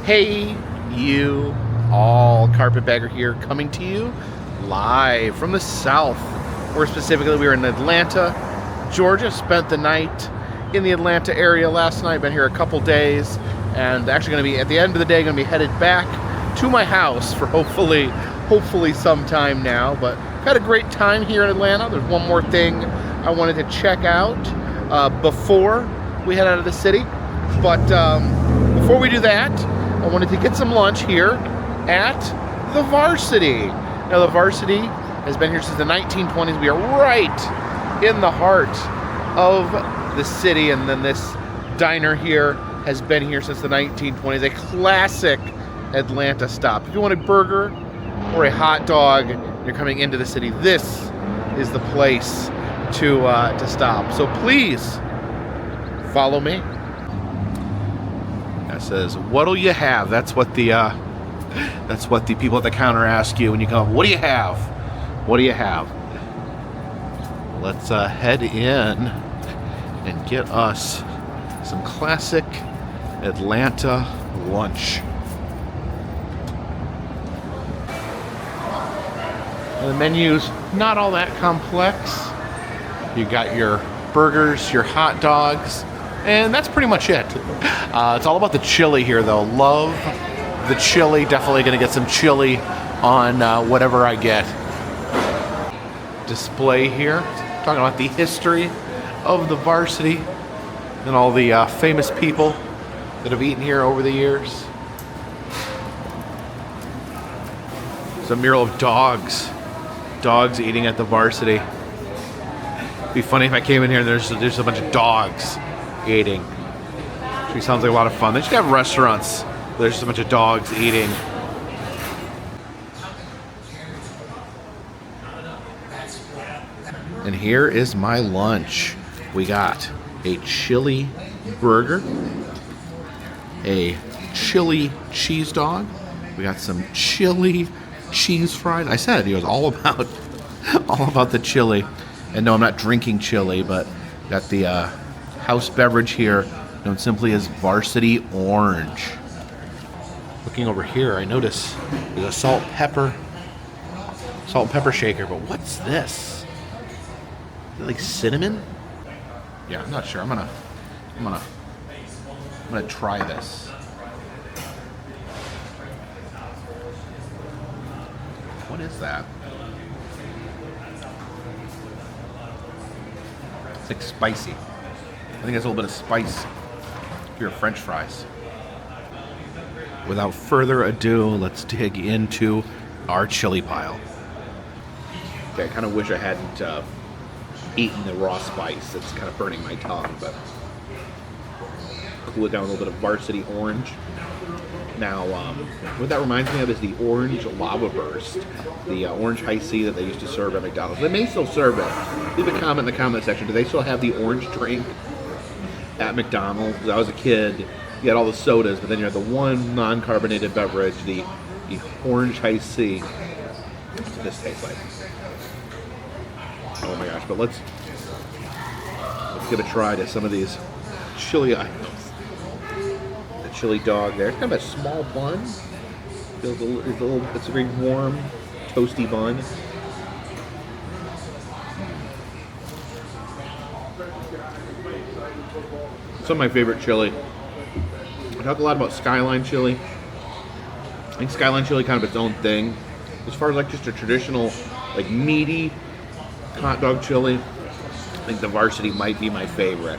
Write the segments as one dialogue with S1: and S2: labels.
S1: Hey, you all, Carpetbagger here, coming to you live from the South. More specifically, we were in Atlanta, Georgia. Spent the night in the Atlanta area last night. Been here a couple days, and actually going to be, at the end of the day, going to be headed back to my house for hopefully some time now. But had a great time here in Atlanta. There's one more thing I wanted to check out before we head out of the city. But before we do that, I wanted to get some lunch here at the Varsity. Now, the Varsity has been here since the 1920s. We are right in the heart of the city, and then this diner here has been here since the 1920s. A classic Atlanta stop. If you want a burger or a hot dog, you're coming into the city, this is the place to stop. So please follow me. That says, "What'll you have?" That's what the people at the counter ask you when you come. What do you have? What do you have? Let's head in and get us some classic Atlanta lunch. The menu's not all that complex. You got your burgers, your hot dogs, and that's pretty much it. It's all about the chili here, though. Love the chili. Definitely going to get some chili on whatever I get. Display here, talking about the history of the Varsity and all the famous people that have eaten here over the years. It's a mural of dogs eating at the Varsity. It'd be funny if I came in here and there's a bunch of dogs eating. Actually sounds like a lot of fun. They should have restaurants where there's just a bunch of dogs eating. And here is my lunch. We got a chili burger, a chili cheese dog. We got some chili cheese fries. I said it was all about the chili. And no, I'm not drinking chili, but got the house beverage here, known simply as Varsity Orange. Looking over here, I notice there's a salt and pepper shaker, but what's this? Is it like cinnamon? Yeah, I'm not sure. I'm gonna try this. What is that? It's like spicy. I think it's a little bit of spice to your French fries. Without further ado, let's dig into our chili pile. Okay, I kind of wish I hadn't eaten the raw spice. It's kind of burning my tongue, but cool it down with a little bit of Varsity Orange. Now, what that reminds me of is the orange lava burst, the orange high C that they used to serve at McDonald's. They may still serve it. Leave a comment in the comment section. Do they still have the orange drink at McDonald's? When I was a kid, you had all the sodas, but then you had the one non-carbonated beverage, the orange high C. What's this taste like? Oh my gosh! But let's give a try to some of these chili items. Chili dog there. It's kind of a small bun. It's a very warm, toasty bun. Some of my favorite chili. I talk a lot about Skyline chili. I think Skyline chili kind of its own thing. As far as like just a traditional, like meaty hot dog chili, I think the Varsity might be my favorite.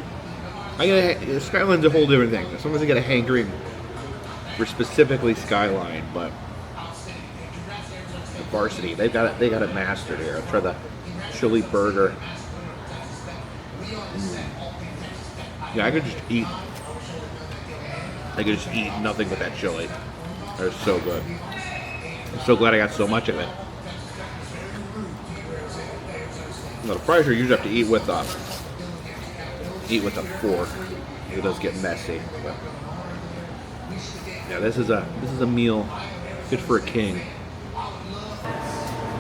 S1: Skyline's a whole different thing. Sometimes I get a hankering for specifically Skyline, but the Varsity, they got it mastered here. I'll try the chili burger. Yeah, I could just eat nothing but that chili. They're so good. I'm so glad I got so much of it. Now, the fries are usually have to eat with a fork. It does get messy, but yeah, this is a meal good for a king.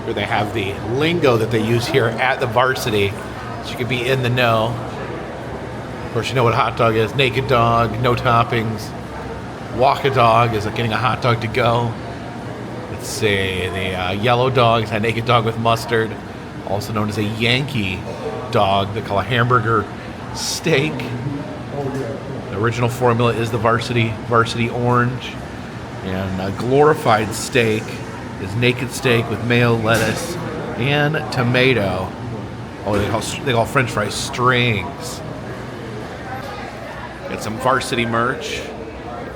S1: Here they have the lingo that they use here at the Varsity, so you can be in the know. Of course, you know what hot dog is: naked dog, no toppings. Walk a dog is like getting a hot dog to go. Let's see, the yellow dog is a naked dog with mustard, also known as a Yankee dog. They call a hamburger steak. The original formula is the Varsity Orange. And a glorified steak is naked steak with mayo, lettuce, and tomato. Oh, they call French fries strings. Got some Varsity merch,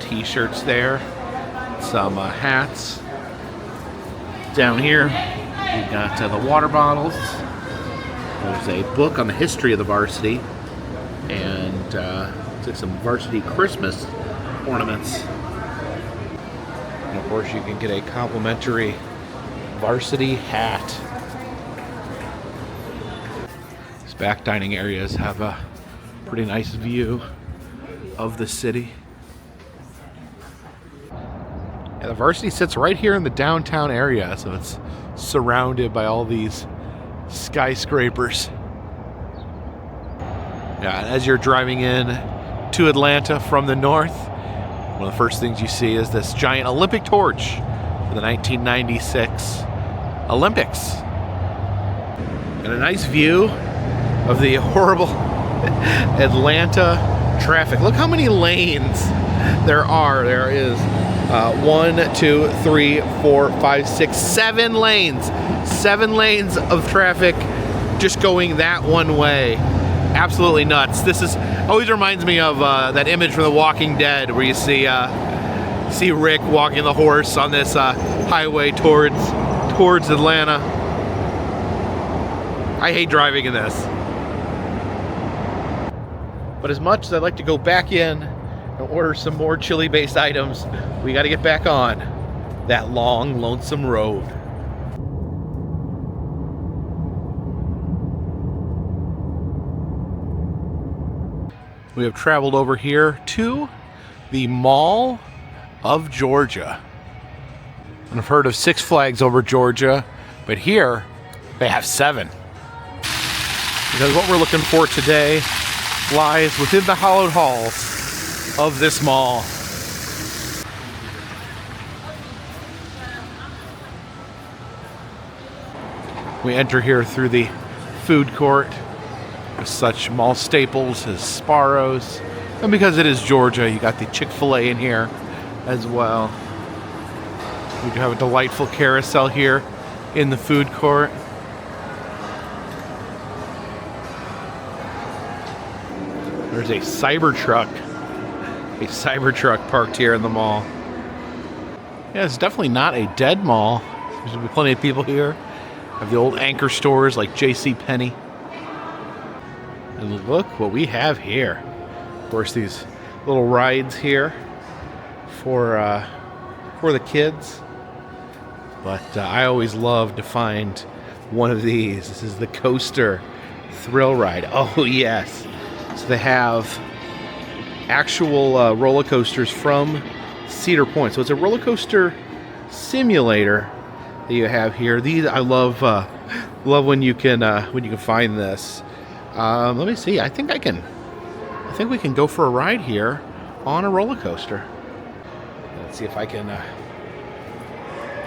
S1: t-shirts there, some hats. Down here, we've got the water bottles. There's a book on the history of the Varsity, and some Varsity Christmas ornaments. And of course, you can get a complimentary Varsity hat. These back dining areas have a pretty nice view of the city. Yeah, the Varsity sits right here in the downtown area, so it's surrounded by all these skyscrapers. Yeah, and as you're driving in to Atlanta from the north, one of the first things you see is this giant Olympic torch for the 1996 Olympics. And a nice view of the horrible Atlanta traffic. Look how many lanes there are. There is 1, 2, 3, 4, 5, 6, 7 lanes. 7 lanes of traffic just going that one way. Absolutely nuts. This always reminds me of that image from The Walking Dead where you see Rick walking the horse on this highway towards Atlanta. I hate driving in this. But as much as I'd like to go back in and order some more chili-based items, we got to get back on that long, lonesome road. We have traveled over here to the Mall of Georgia. And I've heard of 6 Flags over Georgia, but here they have 7. Because what we're looking for today lies within the hallowed halls of this mall. We enter here through the food court with such mall staples as Sparrows. And because it is Georgia, you got the Chick-fil-A in here as well. We do have a delightful carousel here in the food court. There's a Cybertruck parked here in the mall. Yeah, it's definitely not a dead mall. There's gonna be plenty of people here. Have the old anchor stores like JCPenney. And look what we have here. Of course, these little rides here for the kids. But I always love to find one of these. This is the Coaster Thrill Ride. Oh yes. So they have actual roller coasters from Cedar Point. So it's a roller coaster simulator that you have here. These I love when you can find this. Let me see. I think we can go for a ride here on a roller coaster. Let's see if I can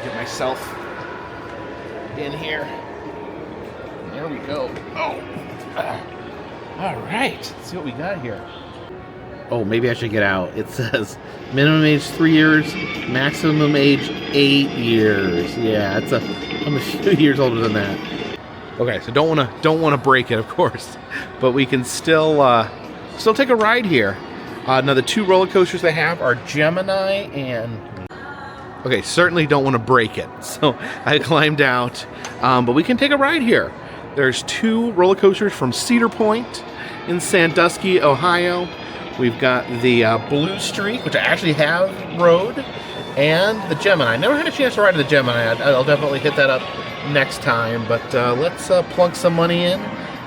S1: get myself in here. There we go. Oh. All right, let's see what we got here. Oh, maybe I should get out. It says minimum age 3 years, maximum age 8 years. Yeah, I'm a few years older than that. Okay, so don't wanna break it, of course, but we can still take a ride here. Now the 2 roller coasters they have are Gemini and. Okay, certainly don't want to break it, so I climbed out, but we can take a ride here. There's 2 roller coasters from Cedar Point in Sandusky, Ohio. We've got the Blue Streak, which I actually have rode, and the Gemini. I never had a chance to ride the Gemini. I'll definitely hit that up next time, but let's plunk some money in.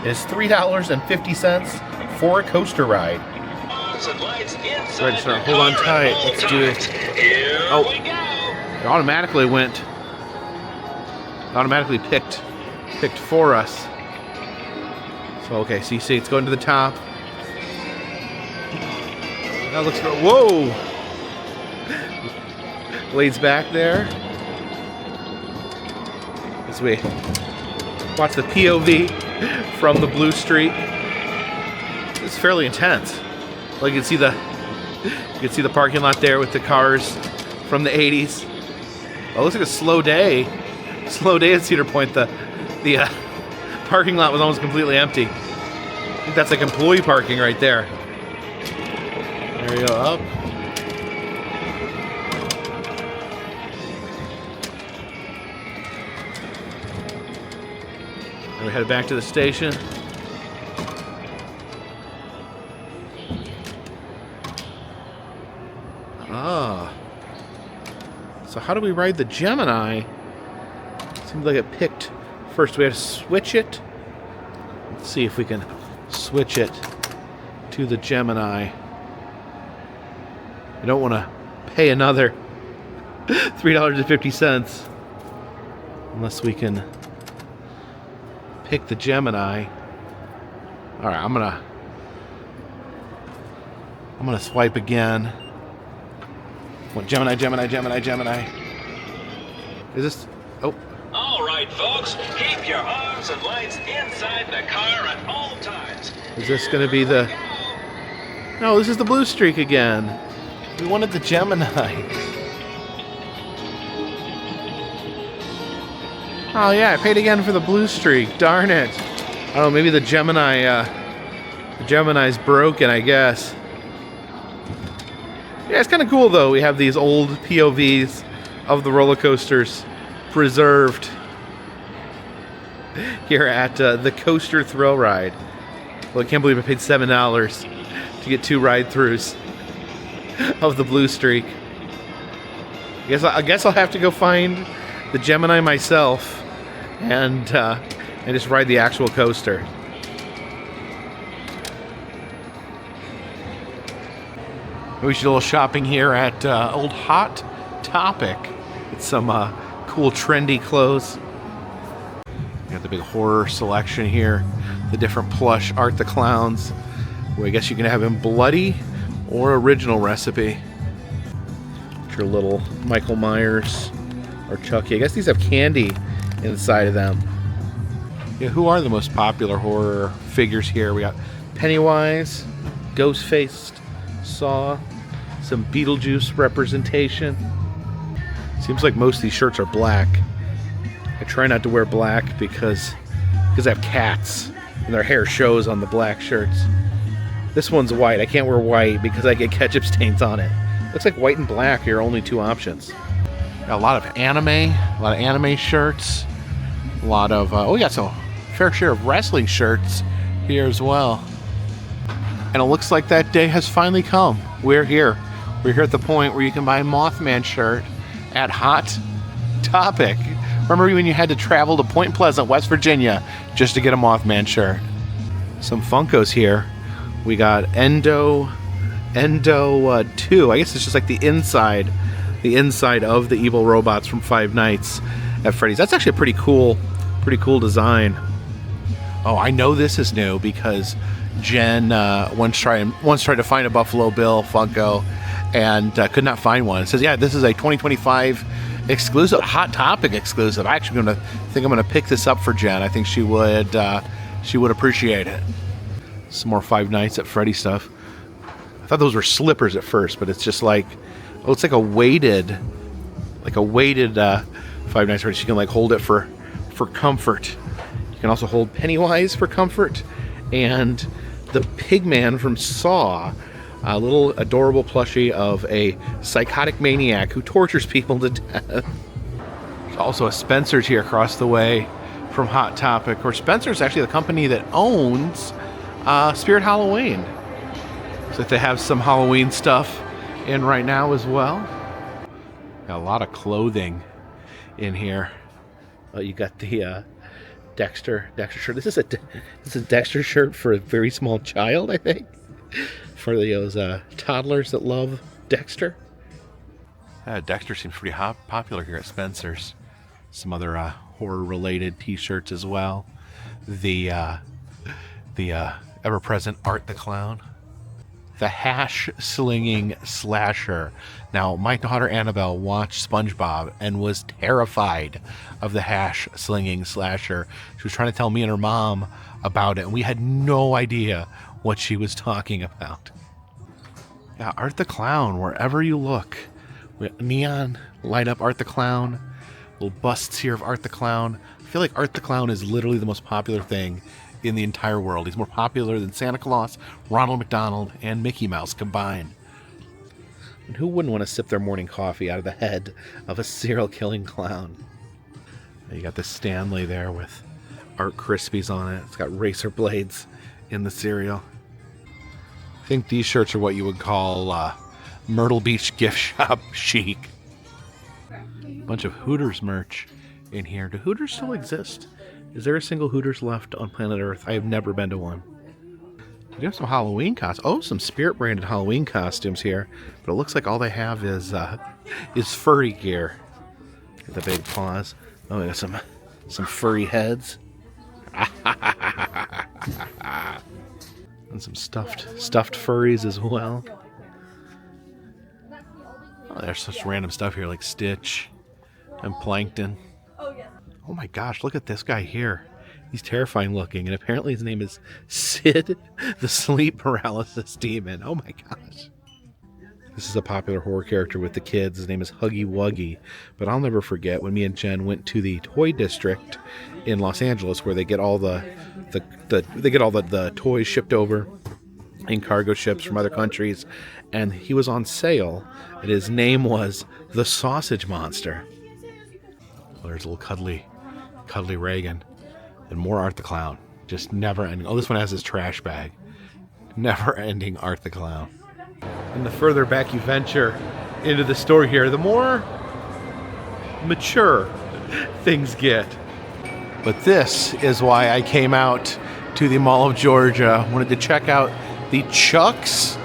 S1: It's $3.50 for a coaster ride. Ready to start. Hold on tight. Let's do it. Oh, it automatically picked for us. So okay, so you see it's going to the top. That looks good. Whoa! lays back there as we watch the POV from the blue streak. It's fairly intense. Well, you can see the parking lot there with the cars from the 80s. Oh, it looks like a slow day. Slow day at Cedar Point. The parking lot was almost completely empty. I think that's like employee parking right there. There you go, up. And we head back to the station. Ah. So how do we ride the Gemini? Seems like it picked first. We have to switch it. Let's see if we can switch it to the Gemini. I don't want to pay another $3.50 unless we can pick the Gemini. All right, I'm gonna swipe again. What, Gemini? Is this? Oh.
S2: All right, folks, keep your arms and legs inside the car at all times.
S1: Is this gonna be the? No, this is the blue streak again. We wanted the Gemini. Oh yeah, I paid again for the blue streak. Darn it. Oh, maybe the Gemini's broken, I guess. Yeah, it's kind of cool though. We have these old POVs of the roller coasters preserved here at the Coaster Thrill Ride. Well, I can't believe I paid $7 to get 2 ride-throughs of the blue streak. I guess I'll have to go find the Gemini myself and just ride the actual coaster. We should do a little shopping here at Old Hot Topic. It's some cool trendy clothes. We got the big horror selection here. The different plush Art the Clowns. Where I guess you can have him bloody or original recipe. Your little Michael Myers or Chucky. I guess these have candy inside of them. Yeah, who are the most popular horror figures here? We got Pennywise, Ghostface, Saw, some Beetlejuice representation. Seems like most of these shirts are black. I try not to wear black because I have cats and their hair shows on the black shirts. This one's white. I can't wear white because I get ketchup stains on it. Looks like white and black are your only 2 options. Got a lot of anime shirts. A lot of, we got some fair share of wrestling shirts here as well. And it looks like that day has finally come. We're here. We're here at the point where you can buy a Mothman shirt at Hot Topic. Remember when you had to travel to Point Pleasant, West Virginia, just to get a Mothman shirt? Some Funkos here. We got Endo 2. I guess it's just like the inside of the evil robots from Five Nights at Freddy's. That's actually a pretty cool design. Oh, I know this is new because Jen once tried to find a Buffalo Bill Funko and could not find one. It says, yeah, this is a 2025 exclusive, Hot Topic exclusive. I actually I'm gonna pick this up for Jen. I think she would appreciate it. Some more Five Nights at Freddy stuff. I thought those were slippers at first, but it's just like, oh, it's like a weighted Five Nights at Freddy's. You can like hold it for comfort. You can also hold Pennywise for comfort, and the Pigman from Saw, a little adorable plushie of a psychotic maniac who tortures people to death. There's also a Spencer's here across the way from Hot Topic, or Spencer's actually the company that owns Spirit Halloween. Looks like they have some Halloween stuff in right now as well. Got a lot of clothing in here. Oh, you got the Dexter shirt. This is a Dexter shirt for a very small child, I think. For those toddlers that love Dexter. Dexter seems pretty popular here at Spencer's. Some other horror-related T-shirts as well. The ever-present Art the Clown. the hash-slinging slasher. Now, my daughter Annabelle watched SpongeBob and was terrified of the hash-slinging slasher. She was trying to tell me and her mom about it, and we had no idea what she was talking about. Yeah, Art the Clown, wherever you look. Neon, light up Art the Clown. Little busts here of Art the Clown. I feel like Art the Clown is literally the most popular thing in the entire world. He's more popular than Santa Claus, Ronald McDonald, and Mickey Mouse combined. And who wouldn't want to sip their morning coffee out of the head of a serial-killing clown? You got the Stanley there with Art Krispies on it. It's got razor blades in the cereal. I think these shirts are what you would call Myrtle Beach gift shop chic. Bunch of Hooters merch in here. Do Hooters still exist? Is there a single Hooters left on planet Earth? I have never been to one. We do have some Halloween costumes. Oh, some Spirit branded Halloween costumes here. But it looks like all they have is furry gear. Get the big paws. Oh, we got some furry heads. And some stuffed furries as well. Oh, there's such random stuff here like Stitch and Plankton. Oh my gosh, look at this guy here. He's terrifying looking, and apparently his name is Sid, the sleep paralysis demon. Oh my gosh. This is a popular horror character with the kids. His name is Huggy Wuggy. But I'll never forget when me and Jen went to the toy district in Los Angeles, where they get all the toys shipped over in cargo ships from other countries, and he was on sale, and his name was the Sausage Monster. Oh, there's a little cuddly Reagan. And more Art the Clown. Just never ending. Oh, this one has his trash bag. Never ending Art the Clown. And the further back you venture into the store here, the more mature things get. But this is why I came out to the Mall of Georgia. Wanted to check out the Chuck's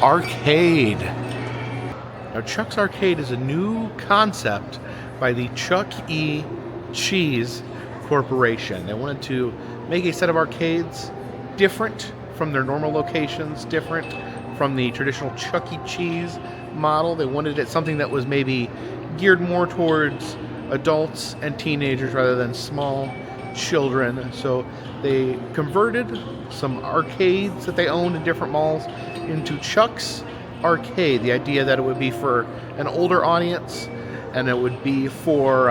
S1: Arcade. Now, Chuck's Arcade is a new concept by the Chuck E. Cheese Corporation. They wanted to make a set of arcades different from their normal locations, different from the traditional Chuck E. Cheese model. They wanted it something that was maybe geared more towards adults and teenagers rather than small children. So they converted some arcades that they owned in different malls into Chuck's Arcade. The idea that it would be for an older audience, and it would be for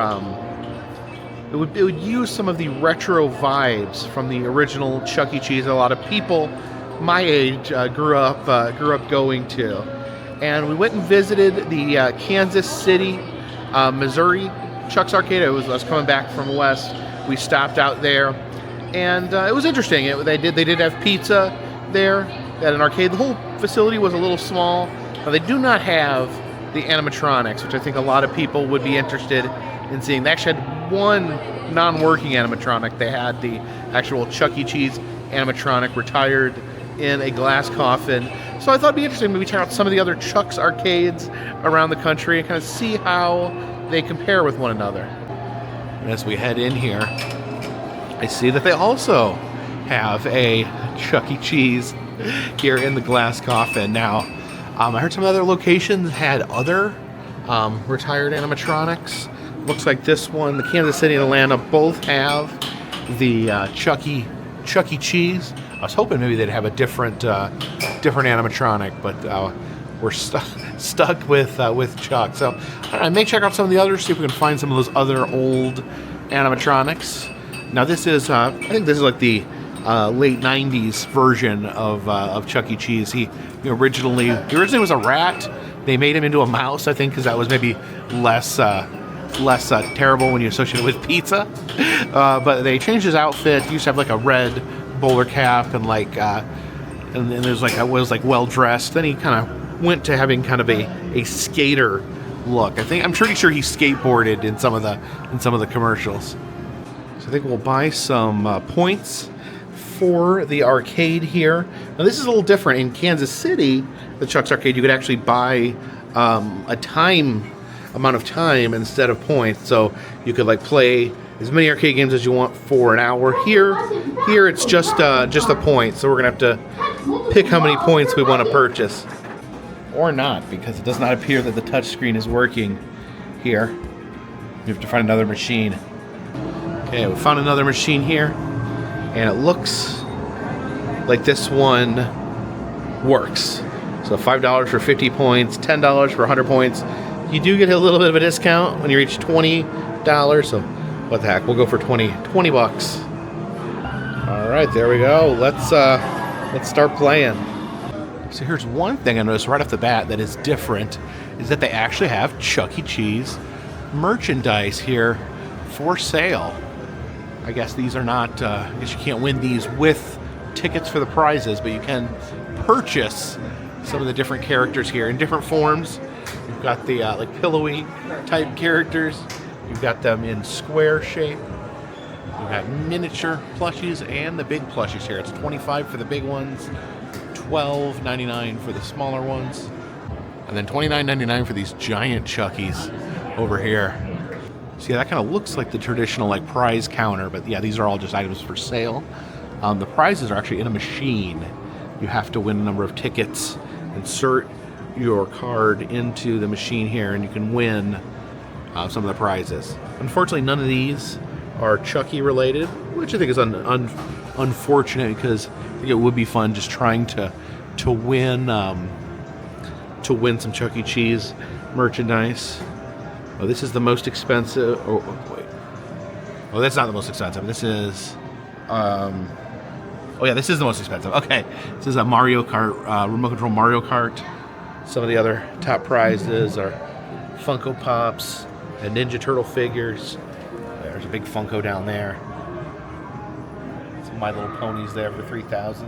S1: it would use some of the retro vibes from the original Chuck E. Cheese that a lot of people my age grew up going to. And we went and visited the Kansas City, Missouri Chuck's Arcade. I was coming back from West. We stopped out there, and it was interesting. They did have pizza there at an arcade. The whole facility was a little small. Now, they do not have the animatronics, which I think a lot of people would be interested in seeing. They actually had one non-working animatronic. They had the actual Chuck E. Cheese animatronic retired in a glass coffin. So I thought it'd be interesting to maybe check out some of the other Chuck's arcades around the country and kind of see how they compare with one another. And as we head in here, I see that they also have a Chuck E. Cheese here in the glass coffin. Now, I heard some other locations had other retired animatronics. Looks like this one, the Kansas City and Atlanta, both have the Chuck E. Cheese. I was hoping maybe they'd have a different animatronic, but we're stuck with Chuck. So I may check out some of the others, see if we can find some of those other old animatronics. Now this is, I think this is like the late '90s version of Chuck E. Cheese. He originally was a rat. They made him into a mouse, I think, because that was maybe less terrible when you associate it with pizza. But they changed his outfit. He used to have like a red bowler cap and and there's was well dressed. Then he kind of went to having kind of a skater look. I'm pretty sure he skateboarded in some of the commercials. So I think we'll buy some points for the arcade here. Now this is a little different. In Kansas City, the Chuck's Arcade, you could actually buy amount of time instead of points. So you could play as many arcade games as you want for an hour. Here it's just a point. So we're gonna have to pick how many points we want to purchase. Or not, because it does not appear that the touchscreen is working here. We have to find another machine. Okay, we found another machine here, and it looks like this one works. So $5 for 50 points, $10 for 100 points. You do get a little bit of a discount when you reach $20, so what the heck, we'll go for 20 bucks. All right, there we go. Let's start playing. So here's one thing I noticed right off the bat that is different, is that they actually have Chuck E. Cheese merchandise here for sale. I guess these are not, I guess you can't win these with tickets for the prizes, but you can purchase some of the different characters here in different forms. You've got the like pillowy type characters. You've got them in square shape. You've got miniature plushies and the big plushies here. It's $25 for the big ones, $12.99 for the smaller ones, and then $29.99 for these giant Chuckies over here. See, that kind of looks like the traditional like prize counter, but yeah, these are all just items for sale. The prizes are actually in a machine. You have to win a number of tickets, insert your card into the machine here, and you can win some of the prizes. Unfortunately, none of these are Chucky related, which I think is unfortunate, because I think it would be fun just trying to win some Chuck E. Cheese merchandise. Oh, this is the most expensive. Oh, wait. Oh, that's not the most expensive. This is. Oh yeah, this is the most expensive. Okay, this is a Mario Kart, remote control Mario Kart. Some of the other top prizes are Funko Pops and Ninja Turtle figures. There's a big Funko down there. Some My Little Ponies there for $3,000.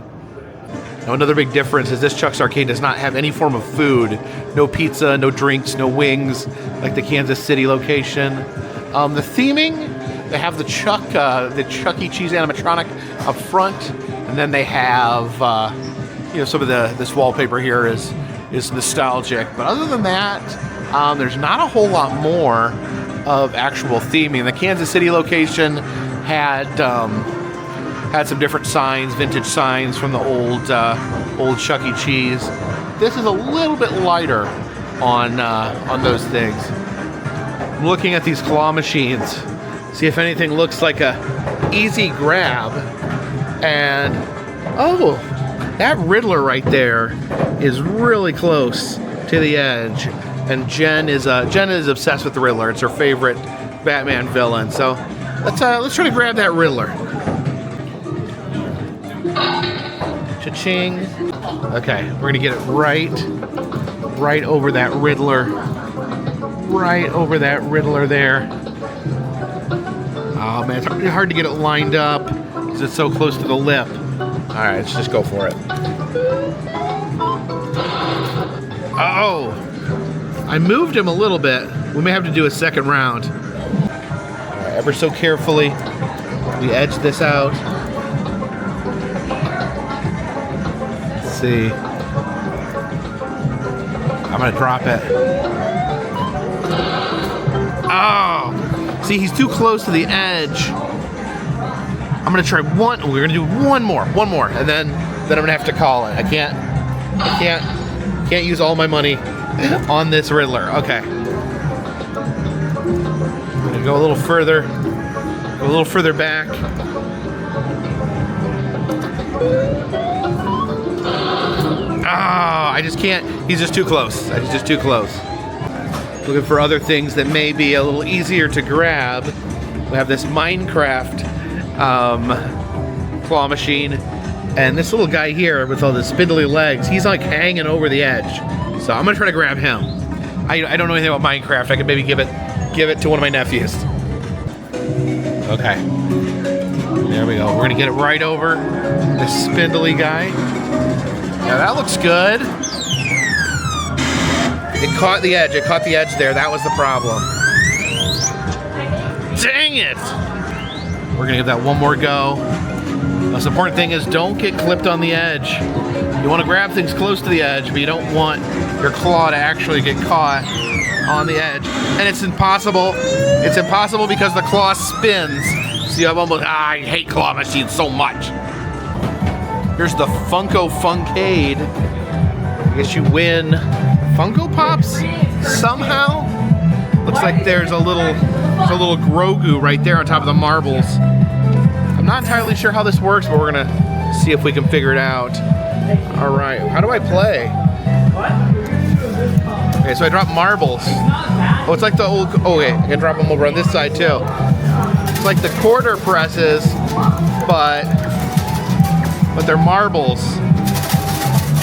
S1: Now another big difference is this Chuck's Arcade does not have any form of food. No pizza, no drinks, no wings, like the Kansas City location. The theming, they have the Chuck E. Cheese animatronic up front, and then they have, some of this wallpaper here is nostalgic. But other than that, there's not a whole lot more of actual theming. The Kansas City location had some different signs, vintage signs from the old Chuck E. Cheese. This is a little bit lighter on those things. I'm looking at these claw machines, see if anything looks like a easy grab. And oh, that Riddler right there is really close to the edge. And Jen is obsessed with the Riddler. It's her favorite Batman villain. So let's try to grab that Riddler. Cha-ching. Okay, we're gonna get it right over that Riddler. Right over that Riddler there. Oh man, it's hard to get it lined up because it's so close to the lip. All right, let's just go for it. Oh, I moved him a little bit. We may have to do a second round. All right, ever so carefully, we edge this out. Let's see. I'm gonna drop it. Oh, see, he's too close to the edge. I'm gonna try one. We're gonna do one more, and then I'm gonna have to call it. I can't use all my money on this Riddler. Okay. I'm gonna go a little further back. I just can't. He's just too close. He's just too close. Looking for other things that may be a little easier to grab. We have this Minecraft claw machine, and this little guy here with all the spindly legs, he's like hanging over the edge. So I'm gonna try to grab him. I don't know anything about Minecraft. I could maybe give it to one of my nephews. Okay. There we go. We're gonna get it right over this spindly guy. Yeah, that looks good. It caught the edge. It caught the edge there. That was the problem. Dang it! We're gonna give that one more go. The most important thing is don't get clipped on the edge. You want to grab things close to the edge, but you don't want your claw to actually get caught on the edge. And it's impossible. It's impossible because the claw spins. So you have almost, I hate claw machines so much. Here's the Funko Funkade. I guess you win Funko Pops somehow. Looks like there's a little Grogu right there on top of the marbles. I'm not entirely sure how this works, but we're gonna see if we can figure it out. All right, how do I play? Okay, so I drop marbles. Oh, it's like the old, oh wait, I can drop them over on this side too. It's like the quarter presses, but they're marbles.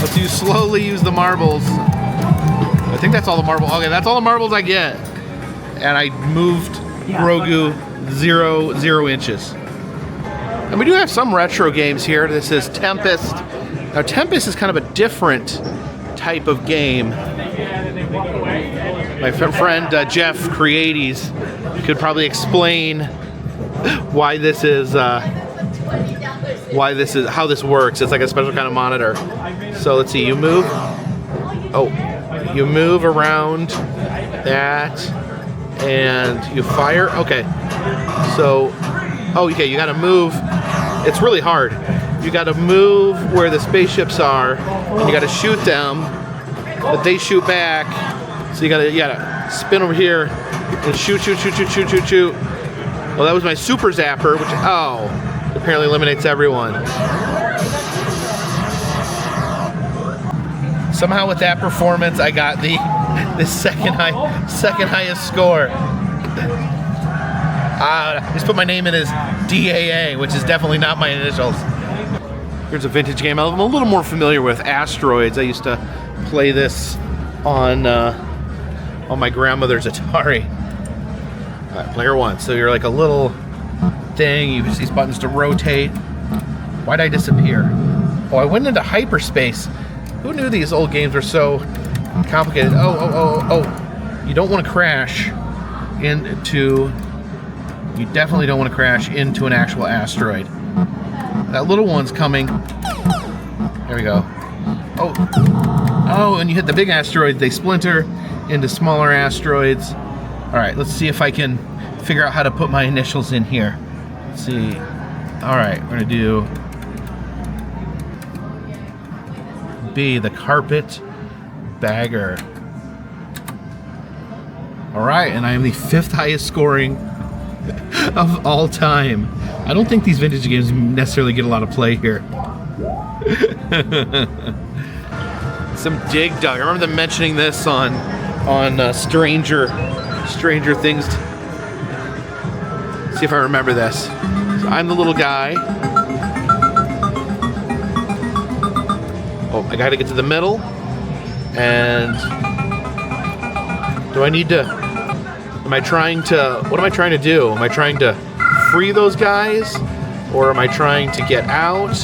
S1: Let's slowly use the marbles. I think that's all the marbles. Okay, that's all the marbles I get. And I moved Grogu 0 inches. And we do have some retro games here. This is Tempest. Now Tempest is kind of a different type of game. My friend Jeff Creates could probably explain why this is how this works. It's like a special kind of monitor. So let's see, you move around that and you fire. Okay. So okay, you gotta move. It's really hard. You gotta move where the spaceships are and you gotta shoot them, but they shoot back. So you gotta spin over here and shoot. Well, that was my super zapper, which apparently eliminates everyone. Somehow with that performance, I got the second highest score. Just put my name in as DAA, which is definitely not my initials. Here's a vintage game I'm a little more familiar with, Asteroids. I used to play this on my grandmother's Atari. All right, player one. So you're like a little thing. You use these buttons to rotate. Why'd I disappear? Oh, I went into hyperspace. Who knew these old games were so complicated? Oh. You don't want to crash into... You definitely don't want to crash into an actual asteroid. That little one's coming. There we go. Oh, and you hit the big asteroid, they splinter into smaller asteroids. All right, let's see if I can figure out how to put my initials in here. Let's see. All right, we're gonna do B, the Carpetbagger. All right, and I am the 5th highest scoring of all time. I don't think these vintage games necessarily get a lot of play here. Some Dig Dug. I remember them mentioning this on Stranger Things. See if I remember this. So I'm the little guy. Oh, I gotta get to the middle. And do I need to? What am I trying to do? Am I trying to free those guys? Or am I trying to get out?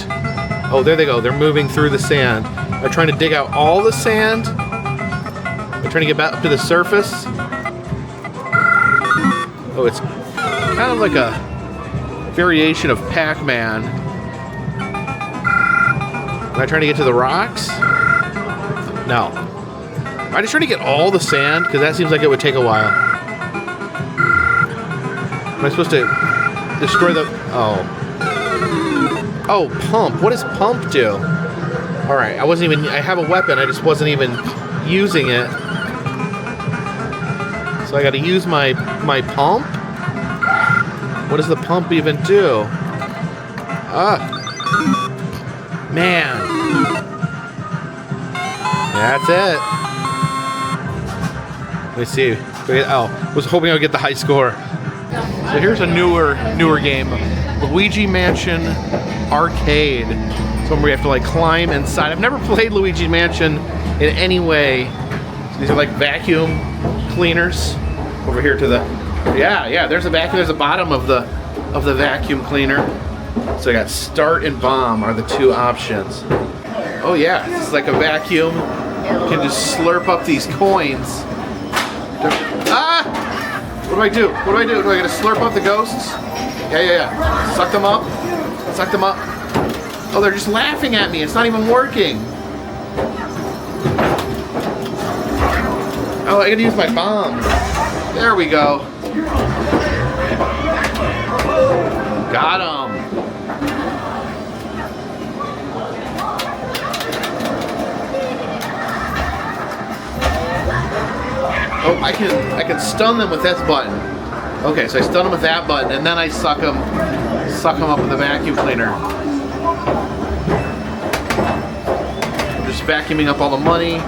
S1: Oh, there they go. They're moving through the sand. Am I trying to dig out all the sand? Am I trying to get back up to the surface? Oh, it's kind of like a variation of Pac-Man. Am I trying to get to the rocks? No. Am I just trying to get all the sand? Because that seems like it would take a while. Am I supposed to destroy the... Oh, pump. What does pump do? All right, I have a weapon, I just wasn't even using it. So I gotta use my pump? What does the pump even do? Man. That's it. Let me see. Oh, was hoping I would get the high score. So here's a newer game, Luigi Mansion Arcade. It's one where you have to like climb inside. I've never played Luigi Mansion in any way. So these are like vacuum cleaners. Over here to the, yeah. There's a vacuum. There's the bottom of the vacuum cleaner. So I got start and bomb are the 2 options. Oh yeah, it's like a vacuum. You can just slurp up these coins. What do I do? Do I gotta slurp up the ghosts? Yeah. Suck them up. Oh, they're just laughing at me. It's not even working. Oh, I gotta use my bomb. There we go. Got him. Oh, I can stun them with this button. Okay, so I stun them with that button, and then I suck them up with the vacuum cleaner. I'm just vacuuming up all the money.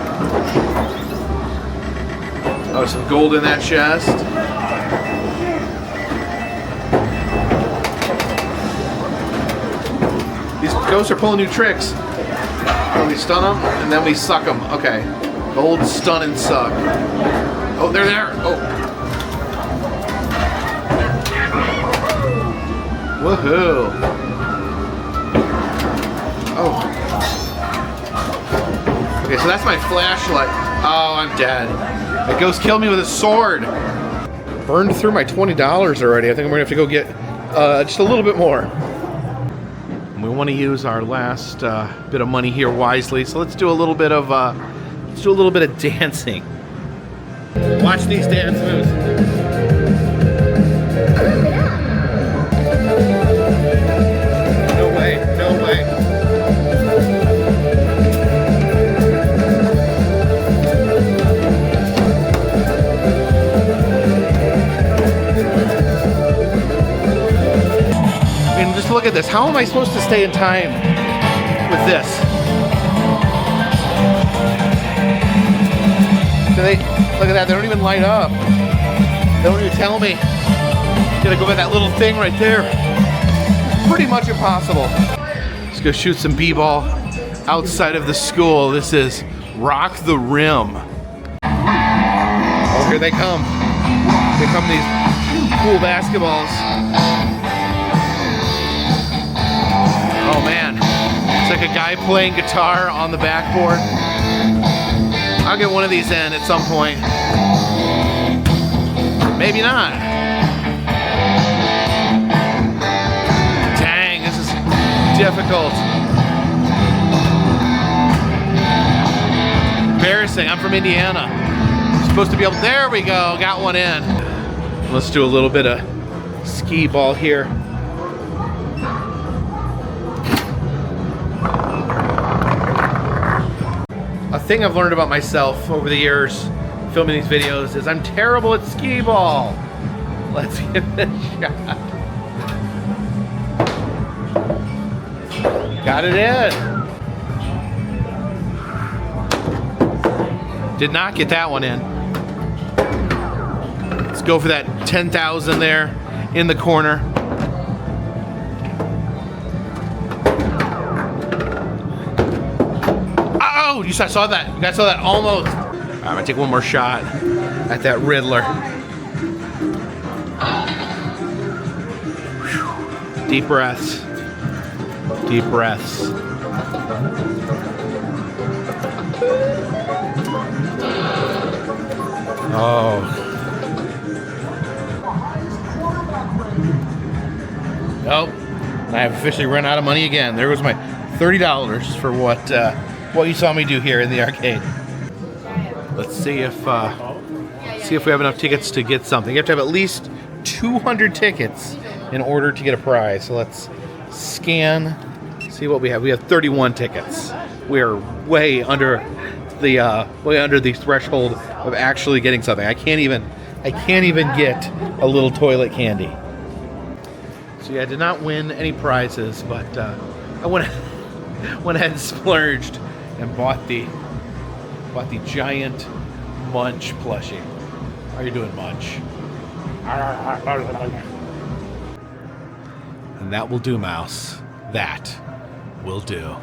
S1: Oh, some gold in that chest. These ghosts are pulling new tricks. Oh, we stun them, and then we suck them. Okay. Gold, stun, and suck. Oh, they're there. Oh. Woohoo. Oh. Okay, so that's my flashlight. Oh, I'm dead. The ghost killed me with his sword. Burned through my $20 already. I think I'm gonna have to go get just a little bit more. And we want to use our last bit of money here wisely. So let's do a little bit of dancing. Watch these dance moves. No way, no way. And just look at this. How am I supposed to stay in time with this? Look at that, they don't even light up. They don't even tell me. Gotta go by that little thing right there. Pretty much impossible. Let's go shoot some b-ball outside of the school. This is Rock the Rim. Oh, here they come. Here come these cool basketballs. Oh man, it's like a guy playing guitar on the backboard. I'll get one of these in at some point. Maybe not. Dang, this is difficult. Embarrassing, I'm from Indiana. I'm supposed to be able, there we go, got one in. Let's do a little bit of skee ball here. A thing I've learned about myself over the years filming these videos is I'm terrible at skee ball. Let's give it a shot. Got it in. Did not get that one in. Let's go for that 10,000 there in the corner. Oh, you saw that. You guys saw that almost. All right, I'm gonna take one more shot at that Riddler. Whew. Deep breaths. Deep breaths. Oh. Nope. I have officially run out of money again. There was my $30 for what you saw me do here in the arcade. Let's see if we have enough tickets to get something. You have to have at least 200 tickets in order to get a prize. So let's scan, see what we have. We have 31 tickets. We are way under the threshold of actually getting something. I can't even get a little toilet candy. So yeah, I did not win any prizes, but I went ahead and splurged and bought the giant Munch plushie. How are you doing, Munch? And that will do, Mouse. That will do.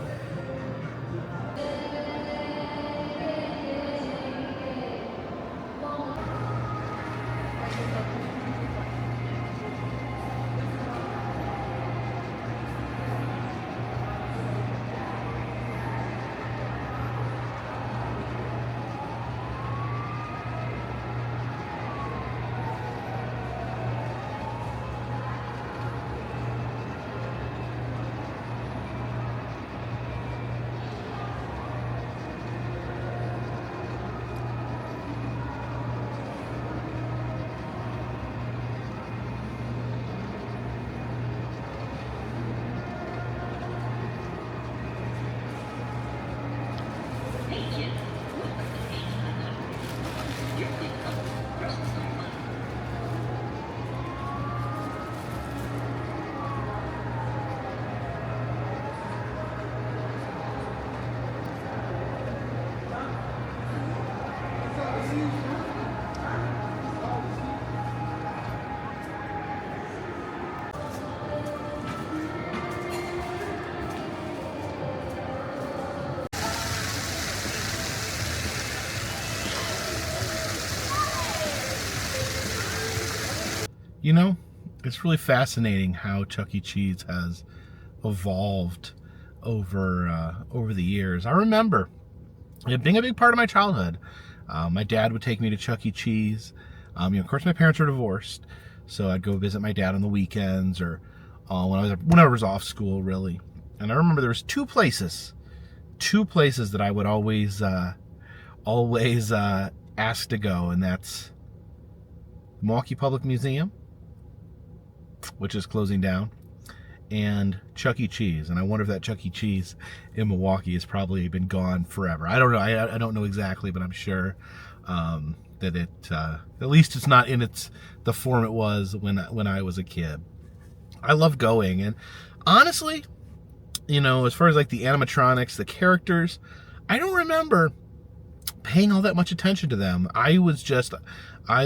S1: You know, it's really fascinating how Chuck E. Cheese has evolved over the years. I remember it being a big part of my childhood. My dad would take me to Chuck E. Cheese. Of course, my parents were divorced, so I'd go visit my dad on the weekends or when I was off school, really. And I remember there was two places that I would always ask to go, and that's the Milwaukee Public Museum, which is closing down, and Chuck E. Cheese. And I wonder if that Chuck E. Cheese in Milwaukee has probably been gone forever. I don't know. I don't know exactly, but I'm sure that it at least it's not in the form it was when I was a kid. I love going, and honestly, as far as like the animatronics, the characters, I don't remember paying all that much attention to them. I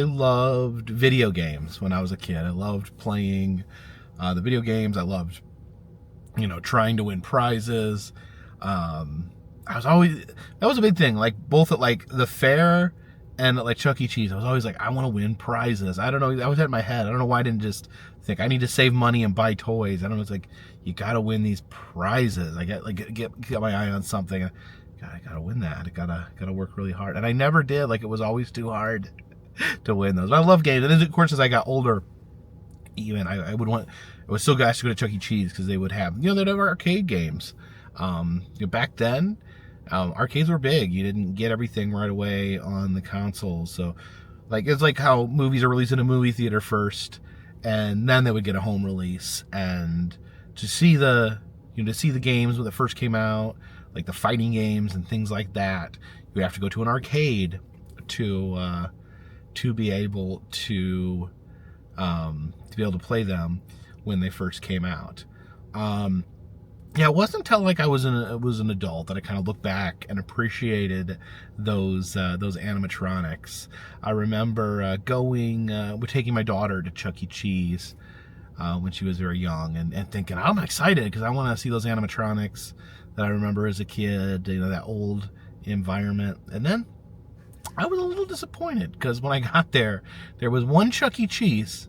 S1: loved video games when I was a kid. I loved playing the video games. I loved, trying to win prizes. That was a big thing, like both at like the fair and at like Chuck E. Cheese. I was always like, I want to win prizes. I don't know. That was in my head. I don't know why I didn't just think I need to save money and buy toys. I don't know. It's like, you got to win these prizes. I get my eye on something. I gotta win that. I gotta work really hard. And I never did. Like, it was always too hard to win those. But I love games. And then, of course, as I got older, even I was still guys to go to Chuck E. Cheese because they would have, they'd have arcade games. Back then, arcades were big. You didn't get everything right away on the consoles. So, like, it's like how movies are released in a movie theater first, and then they would get a home release. And to see the games when they first came out, like the fighting games and things like that, you have to go to an arcade to be able to play them when they first came out. It wasn't until like I was an adult that I kind of looked back and appreciated those animatronics. I remember taking my daughter to Chuck E. Cheese when she was very young, and thinking, I'm excited because I want to see those animatronics that I remember as a kid, that old environment. And then I was a little disappointed because when I got there was one Chuck E. Cheese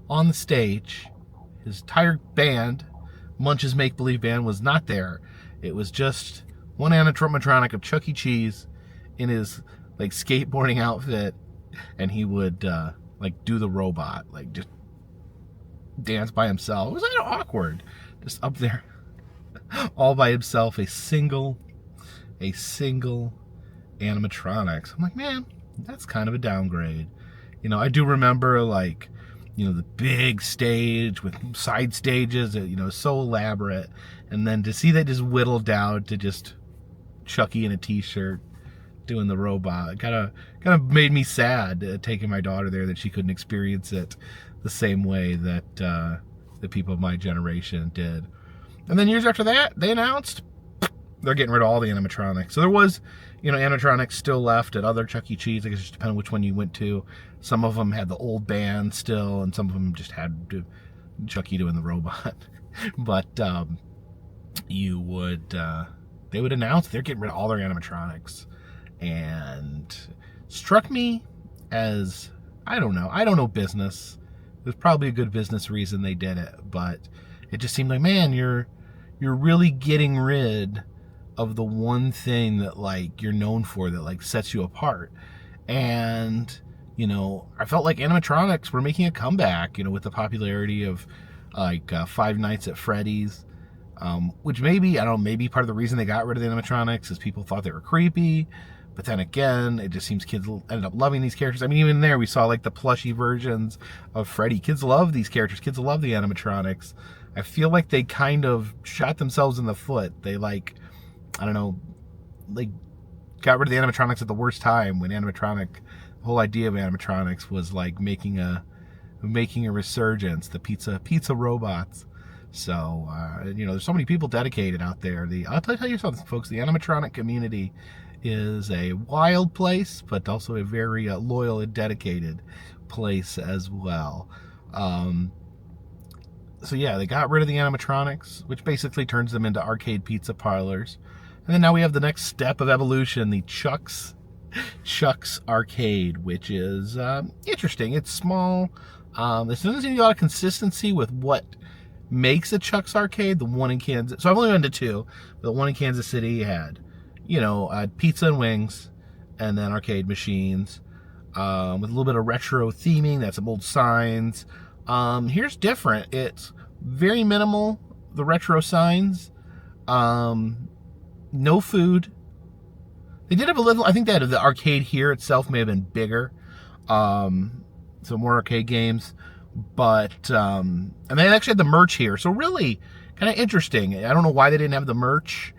S1: on the stage. His entire band, Munch's Make Believe Band, was not there. It was just one animatronic of Chuck E. Cheese in his like skateboarding outfit, and he would like do the robot, like just dance by himself. It was kind of awkward, just up there all by himself, a single animatronics. I'm like, man, that's kind of a downgrade. I do remember like, the big stage with side stages, so elaborate, and then to see that just whittled down to just Chucky in a t-shirt doing the robot, kind of made me sad, taking my daughter there, that she couldn't experience it the same way that the people of my generation did. And then years after that, they announced they're getting rid of all the animatronics. So there was, animatronics still left at other Chuck E. Cheese. I guess it just depended on which one you went to. Some of them had the old band still, and some of them just had Chucky doing the robot. But they would announce they're getting rid of all their animatronics, and struck me as, I don't know business. There's probably a good business reason they did it, but it just seemed like, man, you're really getting rid of the one thing that like you're known for, that like sets you apart. And I felt like animatronics were making a comeback, with the popularity of like Five Nights at Freddy's, which maybe part of the reason they got rid of the animatronics is people thought they were creepy. But then again, it just seems kids ended up loving these characters. I mean, even there we saw like the plushy versions of Freddy. Kids love these characters. Kids love the animatronics. I feel like they kind of shot themselves in the foot. They got rid of the animatronics at the worst time, when the whole idea of animatronics was like making a resurgence, the pizza robots. So, there's so many people dedicated out there. I'll tell you something, folks, the animatronic community is a wild place, but also a very loyal and dedicated place as well. So yeah, they got rid of the animatronics, which basically turns them into arcade pizza parlors. And then now we have the next step of evolution, the Chuck's Arcade, which is interesting. It's small. This doesn't seem to be a lot of consistency with what makes a Chuck's Arcade. The one in Kansas, so I've only been to two. The one in Kansas City had, pizza and wings, and then arcade machines, with a little bit of retro theming. That's some old signs. Here's different. It's very minimal, the retro signs. No food. They did have a little, I think that the arcade here itself may have been bigger. So more arcade games. But, and they actually had the merch here. So really kind of interesting. I don't know why they didn't have the merch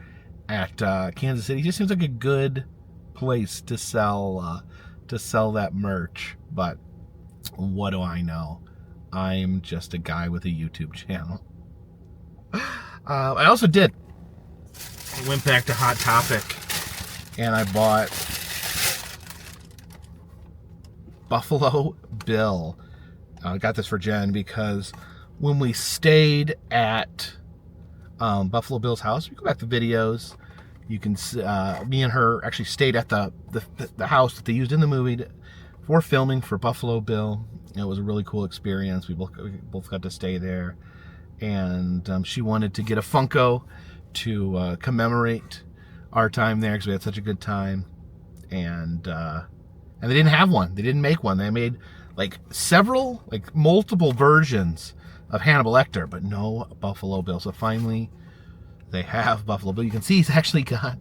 S1: at Kansas City. It just seems like a good place to sell that merch. But what do I know? I'm just a guy with a YouTube channel. I also did. I went back to Hot Topic and I bought Buffalo Bill. I got this for Jen because when we stayed at Buffalo Bill's house, we go back to videos. You can me and her actually stayed at the house that they used in the movie for filming for Buffalo Bill. It was a really cool experience. We both got to stay there, and she wanted to get a Funko to commemorate our time there because we had such a good time. And they didn't have one. They didn't make one. They made multiple versions of Hannibal Lecter, but no Buffalo Bill. So finally, they have Buffalo Bill. You can see he's actually got,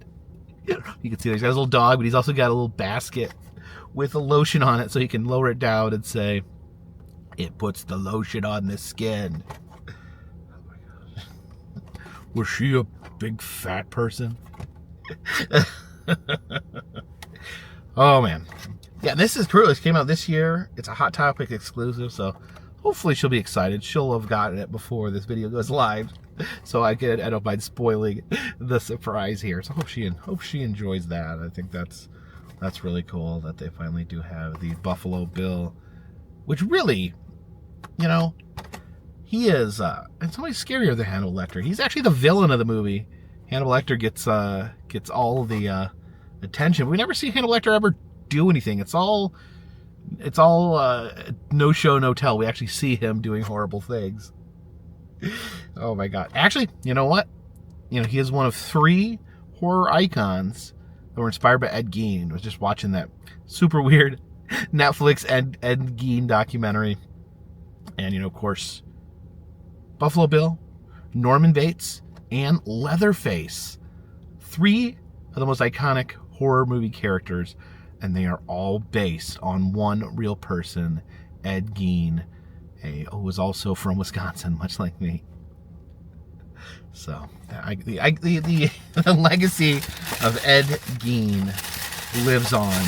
S1: you can see he's got his little dog, but he's also got a little basket with a lotion on it so he can lower it down and say, "It puts the lotion on the skin." Oh my gosh. Was she a big fat person? Oh man. Yeah, this is true. This came out this year. It's a Hot Topic exclusive, so hopefully she'll be excited. She'll have gotten it before this video goes live, so I don't mind spoiling the surprise here. So hope she enjoys that. I think that's really cool that they finally do have the Buffalo Bill, which really, he is in some ways scarier than Hannibal Lecter. He's actually the villain of the movie. Hannibal Lecter gets all the attention. We never see Hannibal Lecter ever do anything. It's all no show, no tell. We actually see him doing horrible things. Oh my god. Actually, you know what? He is one of 3 horror icons that were inspired by Ed Gein. I was just watching that super weird Netflix Ed Gein documentary. And, of course, Buffalo Bill, Norman Bates, and Leatherface. 3 of the most iconic horror movie characters, and they are all based on one real person, Ed Gein, who was also from Wisconsin, much like me. So, the legacy of Ed Gein lives on.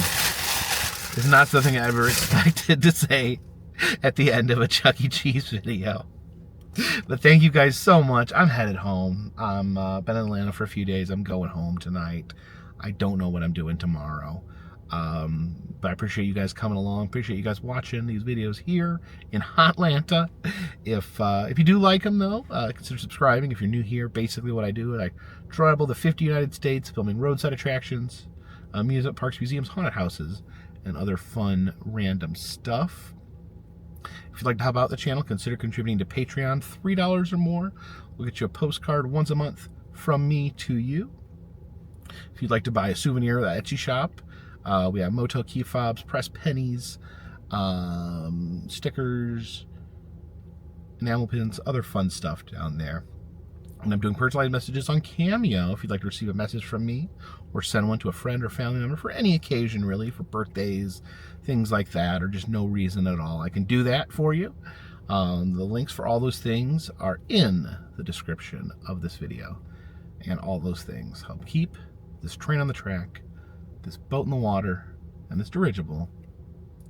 S1: It's not something I ever expected to say at the end of a Chuck E. Cheese video. But thank you guys so much. I'm headed home. I'm been in Atlanta for a few days. I'm going home tonight. I don't know what I'm doing tomorrow. But I appreciate you guys coming along. Appreciate you guys watching these videos here in Hotlanta. If you do like them, though, consider subscribing. If you're new here, basically what I do is I travel the 50 United States filming roadside attractions, amusement parks, museums, haunted houses, and other fun, random stuff. If you'd like to help out the channel, consider contributing to Patreon. $3 or more. We'll get you a postcard once a month from me to you. If you'd like to buy a souvenir at the Etsy shop, we have motel key fobs, press pennies, stickers, enamel pins, other fun stuff down there. And I'm doing personalized messages on Cameo if you'd like to receive a message from me or send one to a friend or family member for any occasion, really, for birthdays, things like that, or just no reason at all. I can do that for you. The links for all those things are in the description of this video. And all those things help keep this train on the track, this boat in the water, and this dirigible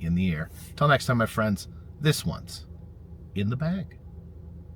S1: in the air. Till next time, my friends, this one's in the bag.